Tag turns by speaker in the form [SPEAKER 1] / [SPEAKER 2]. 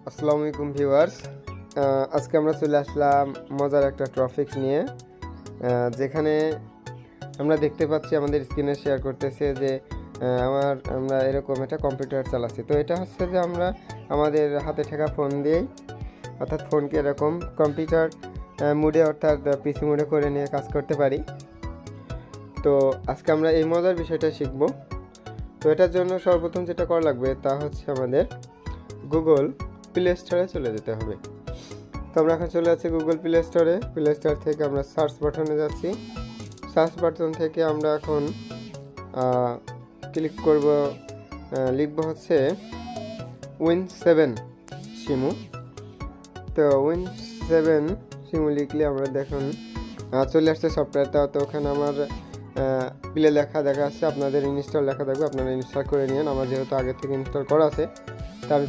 [SPEAKER 1] আসসালামু আলাইকুম ভিউয়ার্স। আজকে আমরা চলে আসলাম মজার একটা টপিক নিয়ে, যেখানে আমরা দেখতে পাচ্ছি আমাদের স্ক্রিনে শেয়ার করতেছে যে আমরা এরকম একটা কম্পিউটার চালাচ্ছি। তো এটা হচ্ছে যে আমরা আমাদের হাতে থাকা ফোন দিয়েই, অর্থাৎ ফোনকে এরকম কম্পিউটার মোডে অর্থাৎ পিসি মোডে করে নিয়ে কাজ করতে পারি। তো আজকে আমরা এই মজার বিষয়টা শিখব। তো এটার জন্য সর্বপ্রথম যেটা করা লাগবে তা হচ্ছে আমাদের গুগল প্লে স্টোরে চলে যেতে হবে। তো আমরা এখন চলে যাচ্ছি গুগল প্লে স্টোরে। প্লে স্টোর থেকে আমরা সার্চ বাটনে যাচ্ছি। সার্চ বাটন থেকে আমরা এখন ক্লিক করব, লিখব হচ্ছে Win7 সিমু। তো Win7 সিমু লিখলে আমরা দেখুন চলে আসছে সফটওয়্যারটা। তো ওখানে আমার প্লে লেখা দেখা যাচ্ছে, আপনাদের ইনস্টল লেখা থাকবে, আপনারা ইনস্টল করে নিন। আমার যেহেতু আগে থেকে ইনস্টল করা আছে তা আমি